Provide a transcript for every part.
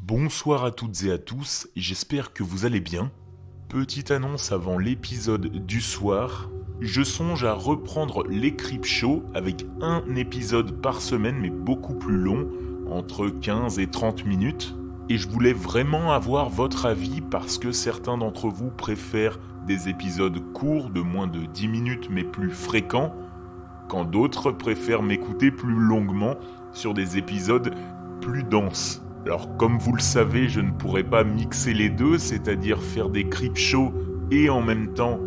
Bonsoir à toutes et à tous, j'espère que vous allez bien. Petite annonce avant l'épisode du soir, je songe à reprendre les Creepshow avec un épisode par semaine mais beaucoup plus long, entre 15 et 30 minutes. Et je voulais vraiment avoir votre avis parce que certains d'entre vous préfèrent des épisodes courts de moins de 10 minutes mais plus fréquents, quand d'autres préfèrent m'écouter plus longuement sur des épisodes plus denses. Alors comme vous le savez, je ne pourrais pas mixer les deux, c'est-à-dire faire des Creepshow et en même temps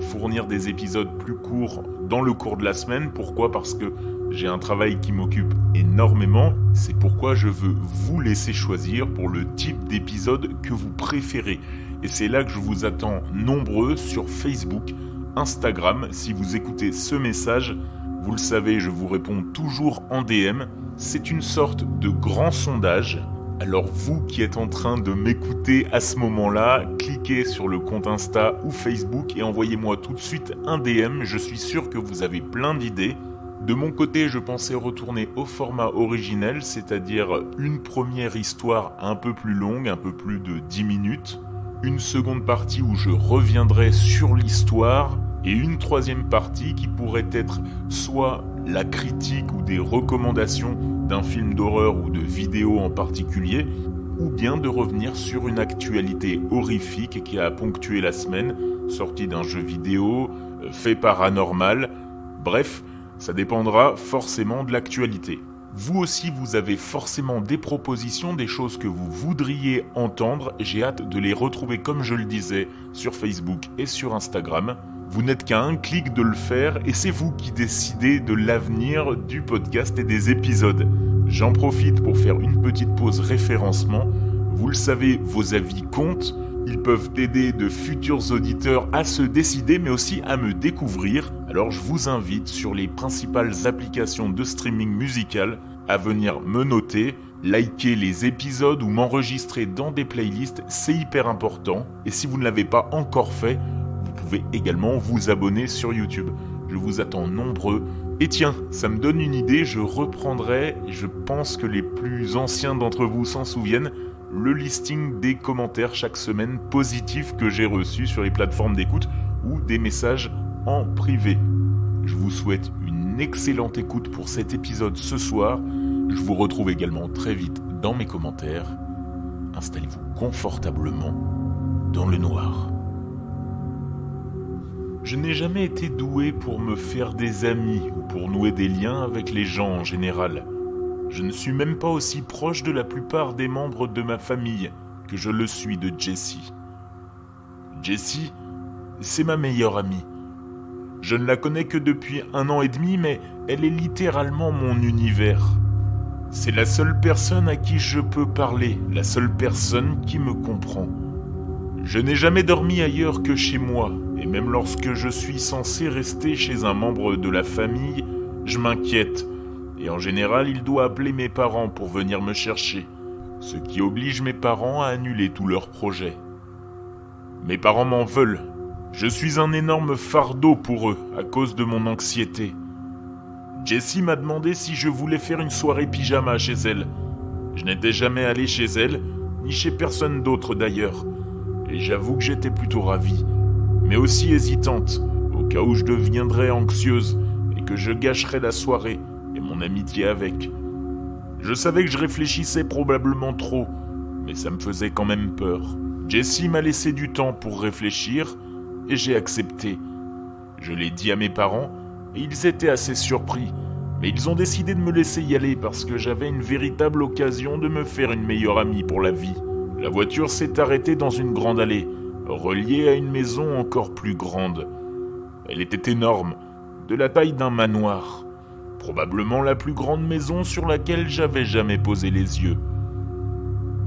fournir des épisodes plus courts dans le cours de la semaine. Pourquoi ? Parce que j'ai un travail qui m'occupe énormément. C'est pourquoi je veux vous laisser choisir pour le type d'épisode que vous préférez. Et c'est là que je vous attends nombreux sur Facebook, Instagram. Si vous écoutez ce message, vous le savez, je vous réponds toujours en DM. C'est une sorte de grand sondage. Alors vous qui êtes en train de m'écouter à ce moment-là, cliquez sur le compte Insta ou Facebook et envoyez-moi tout de suite un DM. Je suis sûr que vous avez plein d'idées. De mon côté, je pensais retourner au format originel, c'est-à-dire une première histoire un peu plus longue, un peu plus de 10 minutes, une seconde partie où je reviendrai sur l'histoire, et une troisième partie qui pourrait être soit la critique ou des recommandations d'un film d'horreur ou de vidéo en particulier, ou bien de revenir sur une actualité horrifique qui a ponctué la semaine, sortie d'un jeu vidéo, fait paranormal, bref, ça dépendra forcément de l'actualité. Vous aussi, vous avez forcément des propositions, des choses que vous voudriez entendre. J'ai hâte de les retrouver, comme je le disais, sur Facebook et sur Instagram. Vous n'êtes qu'à un clic de le faire et c'est vous qui décidez de l'avenir du podcast et des épisodes. J'en profite pour faire une petite pause référencement. Vous le savez, vos avis comptent. Ils peuvent aider de futurs auditeurs à se décider, mais aussi à me découvrir. Alors je vous invite sur les principales applications de streaming musical à venir me noter, liker les épisodes ou m'enregistrer dans des playlists, c'est hyper important. Et si vous ne l'avez pas encore fait, vous pouvez également vous abonner sur YouTube. Je vous attends nombreux. Et tiens, ça me donne une idée, je reprendrai, je pense que les plus anciens d'entre vous s'en souviennent, le listing des commentaires chaque semaine positifs que j'ai reçus sur les plateformes d'écoute ou des messages en privé. Je vous souhaite une excellente écoute pour cet épisode ce soir. Je vous retrouve également très vite dans mes commentaires. Installez-vous confortablement dans le noir. Je n'ai jamais été doué pour me faire des amis ou pour nouer des liens avec les gens en général. Je ne suis même pas aussi proche de la plupart des membres de ma famille que je le suis de Jessie. Jessie, c'est ma meilleure amie. Je ne la connais que depuis 1 an et demi, mais elle est littéralement mon univers. C'est la seule personne à qui je peux parler, la seule personne qui me comprend. Je n'ai jamais dormi ailleurs que chez moi, et même lorsque je suis censé rester chez un membre de la famille, je m'inquiète. Et en général, il doit appeler mes parents pour venir me chercher, ce qui oblige mes parents à annuler tous leurs projets. Mes parents m'en veulent. Je suis un énorme fardeau pour eux à cause de mon anxiété. Jessie m'a demandé si je voulais faire une soirée pyjama chez elle. Je n'étais jamais allé chez elle, ni chez personne d'autre d'ailleurs. Et j'avoue que j'étais plutôt ravie, mais aussi hésitante, au cas où je deviendrais anxieuse et que je gâcherais la soirée et mon amitié avec. Je savais que je réfléchissais probablement trop, mais ça me faisait quand même peur. Jessie m'a laissé du temps pour réfléchir et j'ai accepté. Je l'ai dit à mes parents et ils étaient assez surpris, mais ils ont décidé de me laisser y aller parce que j'avais une véritable occasion de me faire une meilleure amie pour la vie. La voiture s'est arrêtée dans une grande allée, reliée à une maison encore plus grande. Elle était énorme, de la taille d'un manoir. Probablement la plus grande maison sur laquelle j'avais jamais posé les yeux.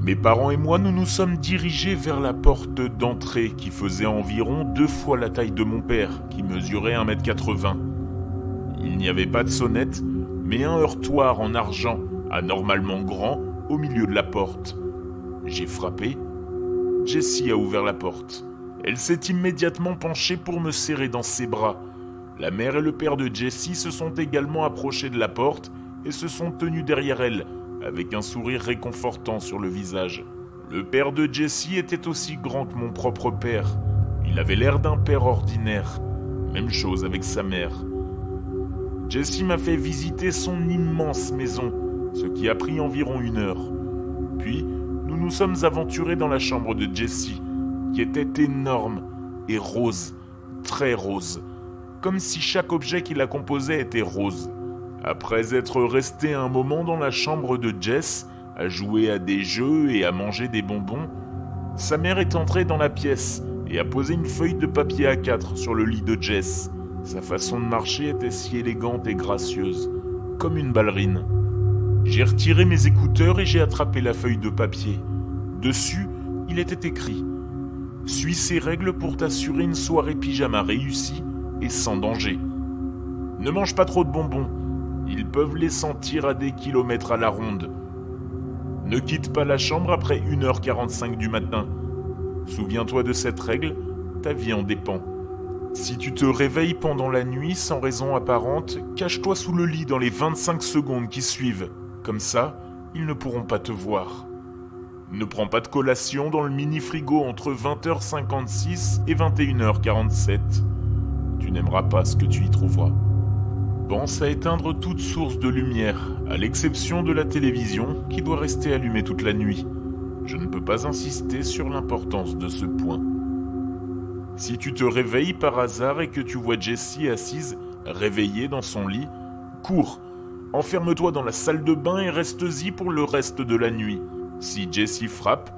Mes parents et moi, nous nous sommes dirigés vers la porte d'entrée qui faisait environ 2 fois la taille de mon père, qui mesurait 1,80 m. Il n'y avait pas de sonnette, mais un heurtoir en argent, anormalement grand, au milieu de la porte. J'ai frappé. Jessie a ouvert la porte. Elle s'est immédiatement penchée pour me serrer dans ses bras. La mère et le père de Jessie se sont également approchés de la porte et se sont tenus derrière elle, avec un sourire réconfortant sur le visage. Le père de Jessie était aussi grand que mon propre père. Il avait l'air d'un père ordinaire. Même chose avec sa mère. Jessie m'a fait visiter son immense maison, ce qui a pris environ 1 heure. Puis, nous nous sommes aventurés dans la chambre de Jessie, qui était énorme et rose, très rose, comme si chaque objet qui la composait était rose. Après être resté un moment dans la chambre de Jess, à jouer à des jeux et à manger des bonbons, sa mère est entrée dans la pièce et a posé une feuille de papier A4 sur le lit de Jess. Sa façon de marcher était si élégante et gracieuse, comme une ballerine. J'ai retiré mes écouteurs et j'ai attrapé la feuille de papier. Dessus, il était écrit « Suis ces règles pour t'assurer une soirée pyjama réussie et sans danger. Ne mange pas trop de bonbons, ils peuvent les sentir à des kilomètres à la ronde. Ne quitte pas la chambre après 1h45 du matin. Souviens-toi de cette règle, ta vie en dépend. Si tu te réveilles pendant la nuit sans raison apparente, cache-toi sous le lit dans les 25 secondes qui suivent. Comme ça, ils ne pourront pas te voir. Ne prends pas de collation dans le mini-frigo entre 20h56 et 21h47. Tu n'aimeras pas ce que tu y trouveras. Pense à éteindre toute source de lumière, à l'exception de la télévision qui doit rester allumée toute la nuit. Je ne peux pas insister sur l'importance de ce point. Si tu te réveilles par hasard et que tu vois Jessie assise, réveillée dans son lit, cours, enferme-toi dans la salle de bain et reste-y pour le reste de la nuit. Si Jessie frappe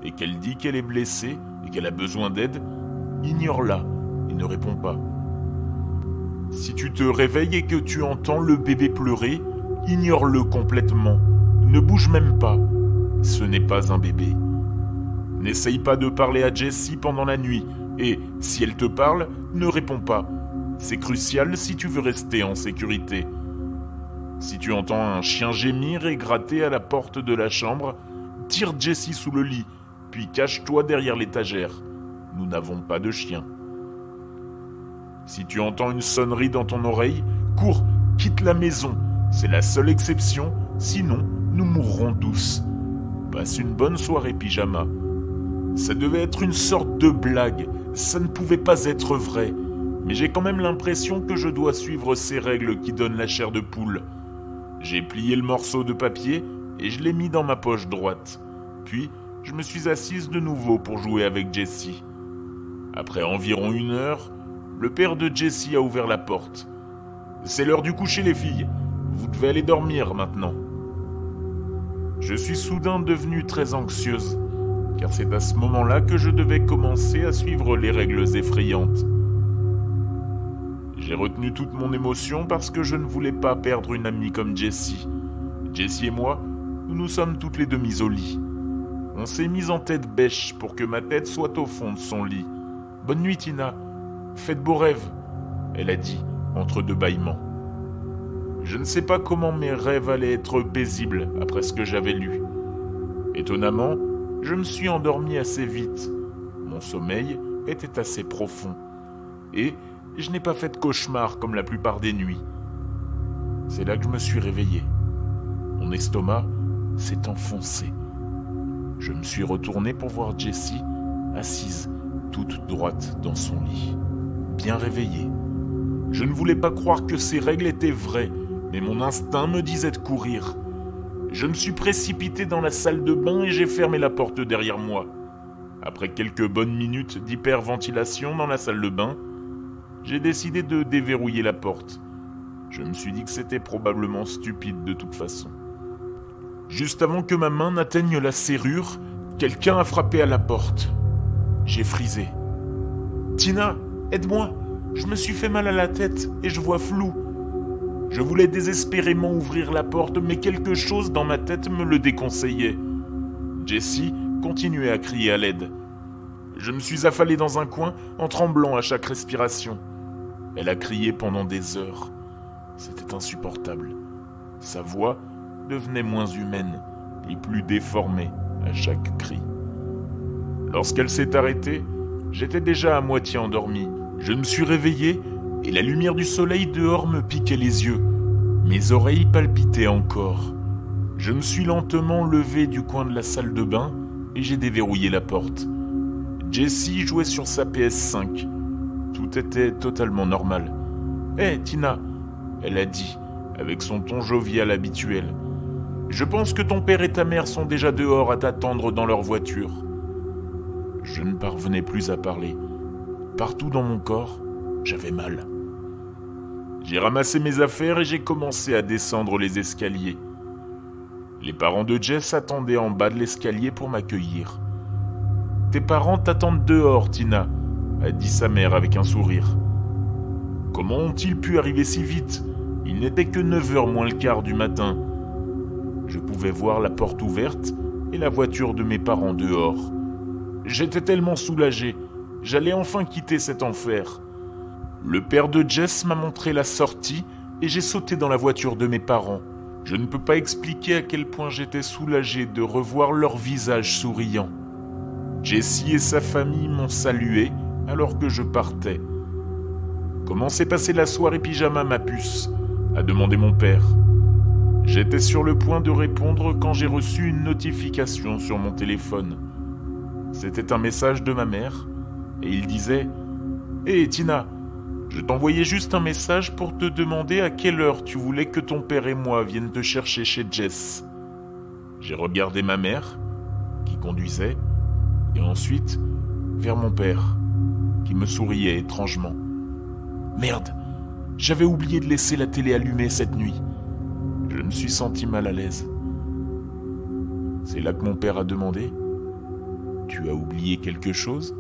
et qu'elle dit qu'elle est blessée et qu'elle a besoin d'aide, ignore-la et ne réponds pas. Si tu te réveilles et que tu entends le bébé pleurer, ignore-le complètement. Ne bouge même pas. Ce n'est pas un bébé. N'essaye pas de parler à Jessie pendant la nuit. Et, si elle te parle, ne réponds pas. C'est crucial si tu veux rester en sécurité. Si tu entends un chien gémir et gratter à la porte de la chambre, tire Jessie sous le lit, puis cache-toi derrière l'étagère. Nous n'avons pas de chien. Si tu entends une sonnerie dans ton oreille, cours, quitte la maison. C'est la seule exception, sinon nous mourrons tous. Passe une bonne soirée pyjama. Ça devait être une sorte de blague, ça ne pouvait pas être vrai. Mais j'ai quand même l'impression que je dois suivre ces règles qui donnent la chair de poule. J'ai plié le morceau de papier et je l'ai mis dans ma poche droite. Puis, je me suis assise de nouveau pour jouer avec Jessie. Après environ 1 heure, le père de Jessie a ouvert la porte. « C'est l'heure du coucher, les filles. Vous devez aller dormir maintenant. » Je suis soudain devenue très anxieuse, car c'est à ce moment-là que je devais commencer à suivre les règles effrayantes. J'ai retenu toute mon émotion parce que je ne voulais pas perdre une amie comme Jessie. Jessie et moi, nous nous sommes toutes les deux mises au lit. On s'est mis en tête bêche pour que ma tête soit au fond de son lit. « Bonne nuit, Tina. Faites beaux rêves, » elle a dit, entre 2 bâillements. Je ne sais pas comment mes rêves allaient être paisibles après ce que j'avais lu. Étonnamment, je me suis endormi assez vite. Mon sommeil était assez profond. Et je n'ai pas fait de cauchemar comme la plupart des nuits. C'est là que je me suis réveillé. Mon estomac s'est enfoncé. Je me suis retourné pour voir Jessie, assise, toute droite dans son lit, bien réveillée. Je ne voulais pas croire que ces règles étaient vraies, mais mon instinct me disait de courir. Je me suis précipité dans la salle de bain et j'ai fermé la porte derrière moi. Après quelques bonnes minutes d'hyperventilation dans la salle de bain, j'ai décidé de déverrouiller la porte. Je me suis dit que c'était probablement stupide de toute façon. Juste avant que ma main n'atteigne la serrure, quelqu'un a frappé à la porte. J'ai frisé. « Tina, aide-moi, je me suis fait mal à la tête et je vois flou. » Je voulais désespérément ouvrir la porte, mais quelque chose dans ma tête me le déconseillait. Jessie continuait à crier à l'aide. Je me suis affalé dans un coin, en tremblant à chaque respiration. Elle a crié pendant des heures. C'était insupportable. Sa voix devenait moins humaine et plus déformée à chaque cri. Lorsqu'elle s'est arrêtée, j'étais déjà à moitié endormi. Je me suis réveillé et la lumière du soleil dehors me piquait les yeux. Mes oreilles palpitaient encore. Je me suis lentement levé du coin de la salle de bain et j'ai déverrouillé la porte. Jessie jouait sur sa PS5. Tout était totalement normal. « Hé, Tina !» elle a dit, avec son ton jovial habituel. « Je pense que ton père et ta mère sont déjà dehors à t'attendre dans leur voiture. » Je ne parvenais plus à parler. Partout dans mon corps, j'avais mal. J'ai ramassé mes affaires et j'ai commencé à descendre les escaliers. Les parents de Jess attendaient en bas de l'escalier pour m'accueillir. « Tes parents t'attendent dehors, Tina », a dit sa mère avec un sourire. Comment ont-ils pu arriver si vite ? Il n'était que 9h moins le quart du matin. Je pouvais voir la porte ouverte et la voiture de mes parents dehors. J'étais tellement soulagé, j'allais enfin quitter cet enfer. Le père de Jess m'a montré la sortie et j'ai sauté dans la voiture de mes parents. Je ne peux pas expliquer à quel point j'étais soulagé de revoir leur visage souriant. Jessie et sa famille m'ont salué alors que je partais. « Comment s'est passée la soirée pyjama, ma puce ?» a demandé mon père. J'étais sur le point de répondre quand j'ai reçu une notification sur mon téléphone. C'était un message de ma mère et il disait « Hé Tina, je t'envoyais juste un message pour te demander à quelle heure tu voulais que ton père et moi viennent te chercher chez Jess. » J'ai regardé ma mère, qui conduisait, et ensuite vers mon père, qui me souriait étrangement. Merde, j'avais oublié de laisser la télé allumée cette nuit. Je me suis senti mal à l'aise. C'est là que mon père a demandé « Tu as oublié quelque chose ?»